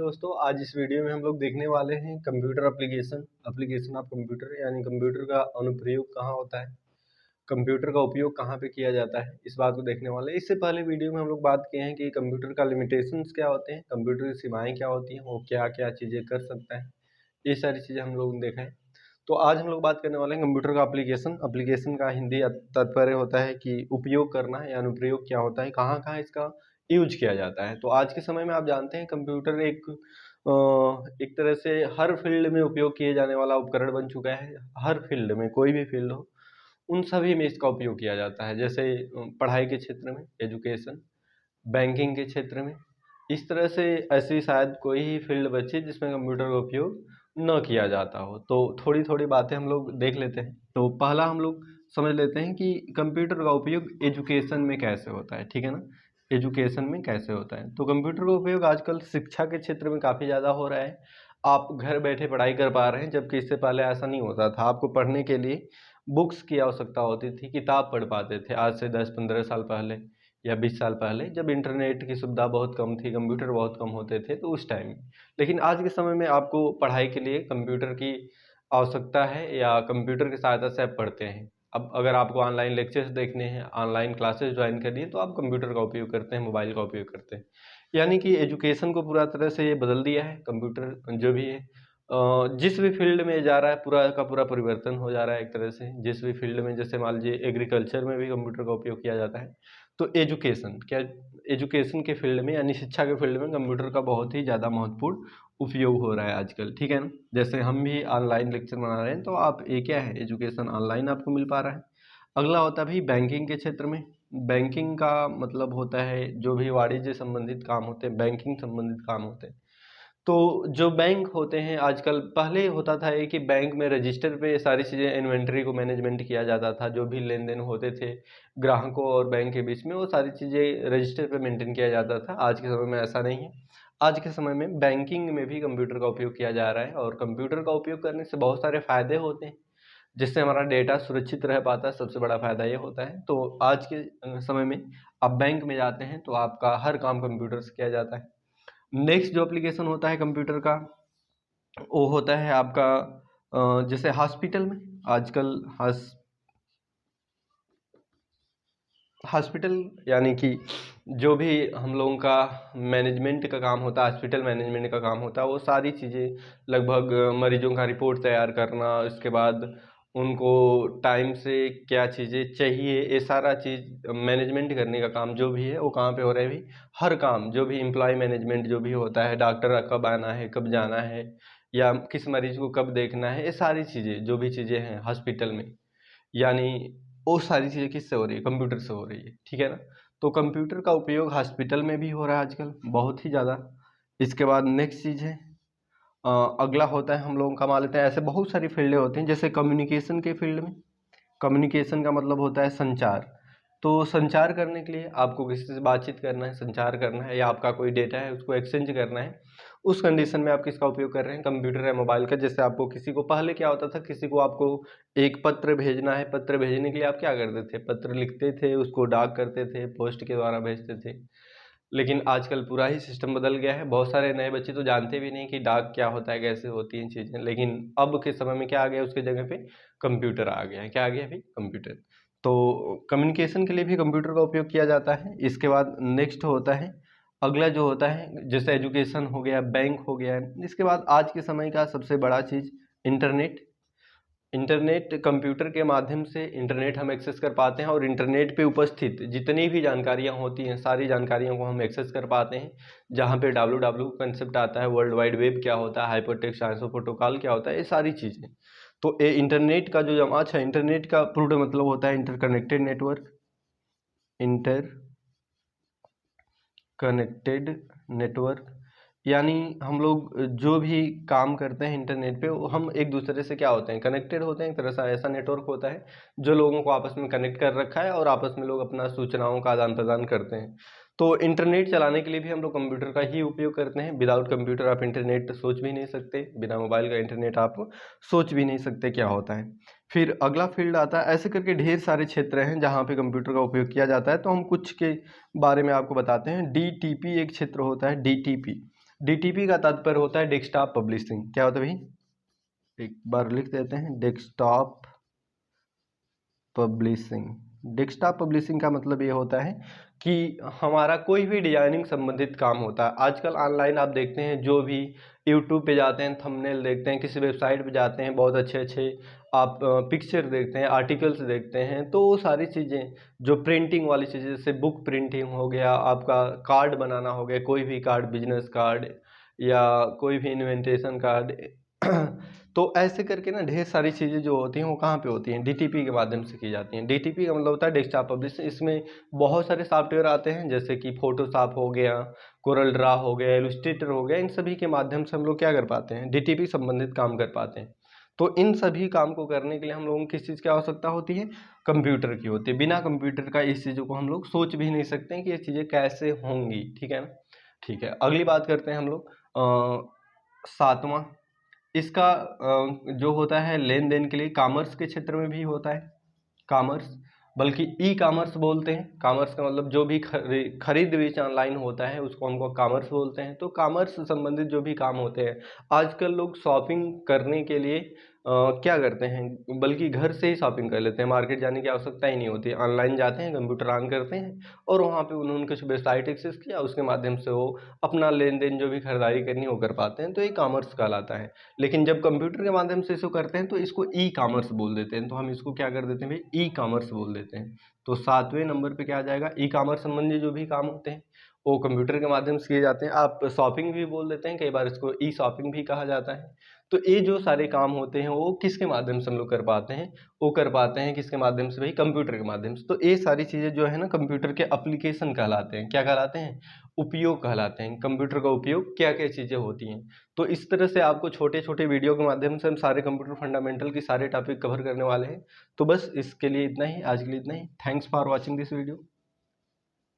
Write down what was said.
दोस्तों आज इस वीडियो में हम लोग देखने वाले हैं कंप्यूटर एप्लीकेशन ऑफ कंप्यूटर यानी कंप्यूटर का अनुप्रयोग कहाँ होता है, कंप्यूटर का उपयोग कहाँ पे किया जाता है, इस बात को देखने वाले हैं। इससे पहले वीडियो में हम लोग बात किए हैं कि कंप्यूटर का लिमिटेशंस क्या होते हैं, कंप्यूटर की सीमाएं क्या होती हैं, वो क्या क्या चीज़ें कर सकता है, ये सारी चीज़ें हम लोग देखा है। तो आज हम लोग बात करने वाले हैं कंप्यूटर का एप्लीकेशन का हिंदी तात्पर्य होता है कि उपयोग करना या अनुप्रयोग क्या होता है, कहाँ कहाँ इसका यूज किया जाता है। तो आज के समय में आप जानते हैं कंप्यूटर एक तरह से हर फील्ड में उपयोग किए जाने वाला उपकरण बन चुका है। हर फील्ड में, कोई भी फील्ड हो, उन सभी में इसका उपयोग किया जाता है। जैसे पढ़ाई के क्षेत्र में एजुकेशन, बैंकिंग के क्षेत्र में, इस तरह से ऐसी शायद कोई ही फील्ड बची जिसमें कंप्यूटर का उपयोग न किया जाता हो। तो थोड़ी थोड़ी बातें हम लोग देख लेते हैं। तो पहला हम लोग समझ लेते हैं कि कंप्यूटर का उपयोग एजुकेशन में कैसे होता है, ठीक है ना। एजुकेशन में कैसे होता है, तो कंप्यूटर का उपयोग आजकल शिक्षा के क्षेत्र में काफ़ी ज़्यादा हो रहा है। आप घर बैठे पढ़ाई कर पा रहे हैं, जबकि इससे पहले ऐसा नहीं होता था। आपको पढ़ने के लिए बुक्स की आवश्यकता होती थी, किताब पढ़ पाते थे। आज से 10-15 साल पहले या 20 साल पहले, जब इंटरनेट की सुविधा बहुत कम थी, कंप्यूटर बहुत कम होते थे, तो उस टाइम। लेकिन आज के समय में आपको पढ़ाई के लिए कंप्यूटर की आवश्यकता है या कंप्यूटर की सहायता से आप पढ़ते हैं। अब अगर आपको ऑनलाइन लेक्चर्स देखने हैं, ऑनलाइन क्लासेस ज्वाइन करनी है, तो आप कंप्यूटर का उपयोग करते हैं, मोबाइल का उपयोग करते हैं। यानी कि एजुकेशन को पूरा तरह से ये बदल दिया है कंप्यूटर जो भी है। जिस भी फील्ड में जा रहा है, पूरा का पूरा परिवर्तन हो जा रहा है एक तरह से। जिस भी फील्ड में, जैसे मान लीजिए एग्रीकल्चर में भी कंप्यूटर का उपयोग किया जाता है, तो एजुकेशन के फील्ड में यानी शिक्षा के फील्ड में कंप्यूटर का बहुत ही ज़्यादा महत्वपूर्ण उपयोग हो रहा है आजकल, ठीक है ना। जैसे हम भी ऑनलाइन लेक्चर बना रहे हैं, तो आप ये क्या है, एजुकेशन ऑनलाइन आपको मिल पा रहा है। अगला होता है भी बैंकिंग के क्षेत्र में। बैंकिंग का मतलब होता है जो भी वाणिज्य संबंधित काम होते हैं, बैंकिंग संबंधित काम होते हैं। तो जो बैंक होते हैं आजकल, पहले होता था ये कि बैंक में रजिस्टर पे सारी चीज़ें, इन्वेंट्री को मैनेजमेंट किया जाता था। जो भी लेन देन होते थे ग्राहकों और बैंक के बीच में, वो सारी चीज़ें रजिस्टर पे मेंटेन किया जाता था। आज के समय में ऐसा नहीं है। आज के समय में बैंकिंग में भी कंप्यूटर का उपयोग किया जा रहा है, और कंप्यूटर का उपयोग करने से बहुत सारे फ़ायदे होते हैं, जिससे हमारा डेटा सुरक्षित रह पाता है। सबसे बड़ा फ़ायदा ये होता है। तो आज के समय में आप बैंक में जाते हैं तो आपका हर काम कंप्यूटर से किया जाता है। नेक्स्ट जो एप्लीकेशन होता है कंप्यूटर का, वो होता है आपका जैसे हॉस्पिटल में। आजकल हॉस्पिटल यानी कि जो भी हम लोगों का मैनेजमेंट का काम होता है, हॉस्पिटल मैनेजमेंट का काम होता है, वो सारी चीज़ें लगभग मरीजों का रिपोर्ट तैयार करना, उसके बाद उनको टाइम से क्या चीज़ें चाहिए, ये सारा चीज़ मैनेजमेंट करने का काम जो भी है, वो कहाँ पे हो रहा है भी, हर काम जो भी एम्प्लॉय मैनेजमेंट जो भी होता है, डॉक्टर कब आना है, कब जाना है, या किस मरीज को कब देखना है, ये सारी चीज़ें जो भी चीज़ें हैं हॉस्पिटल में, यानी वो सारी चीज़ें किससे हो रही है, कंप्यूटर से हो रही है, ठीक है ना। तो कंप्यूटर का उपयोग हॉस्पिटल में भी हो रहा है आजकल बहुत ही ज़्यादा। इसके बाद नेक्स्ट चीज़ है, अगला होता है, हम लोग कमा लेते हैं। ऐसे बहुत सारी फील्डें होती हैं, जैसे कम्युनिकेशन के फील्ड में। कम्युनिकेशन का मतलब होता है संचार। तो संचार करने के लिए आपको किसी से बातचीत करना है, संचार करना है, या आपका कोई डेटा है उसको एक्सचेंज करना है, उस कंडीशन में आप किसका उपयोग कर रहे हैं, कंप्यूटर या मोबाइल का। जैसे आपको किसी को, पहले क्या होता था, किसी को आपको एक पत्र भेजना है, पत्र भेजने के लिए आप क्या करते थे, पत्र लिखते थे, उसको डाक करते थे, पोस्ट के द्वारा भेजते थे। लेकिन आजकल पूरा ही सिस्टम बदल गया है। बहुत सारे नए बच्चे तो जानते भी नहीं कि डाक क्या होता है, कैसे होती हैं चीज़ें। लेकिन अब के समय में क्या आ गया, उसके जगह पे कंप्यूटर आ गया है। क्या आ गया अभी, कंप्यूटर। तो कम्युनिकेशन के लिए भी कंप्यूटर का उपयोग किया जाता है। इसके बाद नेक्स्ट होता है, अगला जो होता है, जैसे एजुकेशन हो गया, बैंक हो गया। इसके बाद आज के समय का सबसे बड़ा चीज़, इंटरनेट। इंटरनेट, कंप्यूटर के माध्यम से इंटरनेट हम एक्सेस कर पाते हैं, और इंटरनेट पे उपस्थित जितनी भी जानकारियां होती हैं, सारी जानकारियों को हम एक्सेस कर पाते हैं। जहाँ पे www कंसेप्ट आता है, वर्ल्ड वाइड वेब क्या होता है, हाइपरटेक्स्ट ट्रांसफर प्रोटोकॉल क्या होता है, ये सारी चीज़ें। तो ये इंटरनेट का जो अच्छा, इंटरनेट का पूर्ण मतलब होता है interconnected network. Inter connected network, यानी हम लोग जो भी काम करते हैं इंटरनेट पे, वो हम एक दूसरे से क्या होते हैं, कनेक्टेड होते हैं। एक तरह से ऐसा नेटवर्क होता है जो लोगों को आपस में कनेक्ट कर रखा है, और आपस में लोग अपना सूचनाओं का आदान प्रदान करते हैं। तो इंटरनेट चलाने के लिए भी हम लोग कंप्यूटर का ही उपयोग करते हैं। विदाउट कंप्यूटर आप इंटरनेट सोच भी नहीं सकते, बिना मोबाइल का इंटरनेट आप सोच भी नहीं सकते क्या होता है। फिर अगला फील्ड आता है, ऐसे करके ढेर सारे क्षेत्र हैं जहाँ पे कंप्यूटर का उपयोग किया जाता है। तो हम कुछ के बारे में आपको बताते हैं। DTP एक क्षेत्र होता है, DTP डीटीपी का तात्पर्य होता है डेस्कटॉप पब्लिशिंग। क्या होता है भाई, एक बार लिख देते हैं, डेस्कटॉप पब्लिशिंग। डेस्कटॉप पब्लिशिंग का मतलब ये होता है कि हमारा कोई भी डिजाइनिंग संबंधित काम होता है। आजकल ऑनलाइन आप देखते हैं, जो भी यूट्यूब पे जाते हैं थंबनेल देखते हैं, किसी वेबसाइट पे जाते हैं बहुत अच्छे अच्छे आप पिक्चर देखते हैं, आर्टिकल्स देखते हैं, तो वो सारी चीज़ें जो प्रिंटिंग वाली चीज़ें, जैसे बुक प्रिंटिंग हो गया, आपका कार्ड बनाना हो गया, कोई भी कार्ड, बिजनेस कार्ड या कोई भी इन्विटेशन कार्ड तो ऐसे करके ना ढेर सारी चीज़ें जो होती हैं वो कहाँ पे होती हैं, डीटीपी के माध्यम से की जाती हैं। डीटीपी का मतलब होता है डेस्कटॉप पब्लिशिंग। इसमें बहुत सारे सॉफ्टवेयर आते हैं, जैसे कि फोटोशॉप हो गया, कोरल ड्रा हो गया, इलस्ट्रेटर हो गया, इन सभी के माध्यम से हम लोग क्या कर पाते हैं, डीटीपी संबंधित काम कर पाते हैं। तो इन सभी काम को करने के लिए हम लोगों को किस चीज़ की आवश्यकता होती है, कंप्यूटर की होती है। बिना कंप्यूटर का इस चीज़ों को हम लोग सोच भी नहीं सकते हैं कि ये चीज़ें कैसे होंगी। ठीक है ना, ठीक है। अगली बात करते हैं हम लोग 7वां, इसका जो होता है लेन देन के लिए, कॉमर्स के क्षेत्र में भी होता है कॉमर्स, बल्कि ई कॉमर्स बोलते हैं। कॉमर्स का मतलब जो भी खरीद बेच ऑनलाइन होता है उसको हमको कॉमर्स बोलते हैं। तो कॉमर्स से संबंधित जो भी काम होते हैं, आजकल लोग शॉपिंग करने के लिए क्या करते हैं, बल्कि घर से ही शॉपिंग कर लेते हैं, मार्केट जाने की आवश्यकता ही नहीं होती। ऑनलाइन जाते हैं, कंप्यूटर ऑन करते हैं और वहाँ पे उन्होंने कुछ वेबसाइट एक्सेस किया, उसके माध्यम से वो अपना लेन देन जो भी खरीदारी करनी वो कर पाते हैं। तो ये कॉमर्स कहलाता है। लेकिन जब कंप्यूटर के माध्यम से इसको करते हैं तो इसको ई कॉमर्स बोल देते हैं। तो हम इसको क्या कर देते हैं भाई, ई कॉमर्स बोल देते हैं। तो 7वें नंबर पे क्या आ जाएगा, ई कॉमर्स संबंधी जो भी काम होते हैं वो कंप्यूटर के माध्यम से किए जाते हैं। आप शॉपिंग भी बोल देते हैं, कई बार इसको ई शॉपिंग भी कहा जाता है। तो ये जो सारे काम होते हैं वो किसके माध्यम से हम लोग कर पाते हैं, वो कर पाते हैं किसके माध्यम से भाई, कंप्यूटर के माध्यम से। तो ये सारी चीज़ें जो है ना कंप्यूटर के एप्लीकेशन कहलाते हैं। क्या कहलाते हैं, उपयोग कहलाते हैं। कंप्यूटर का उपयोग क्या क्या चीज़ें होती हैं। तो इस तरह से आपको छोटे छोटे वीडियो के माध्यम से हम सारे कंप्यूटर फंडामेंटल की सारे टॉपिक कवर करने वाले हैं। तो बस इसके लिए इतना ही, आज के लिए इतना ही। Thanks for watching this video.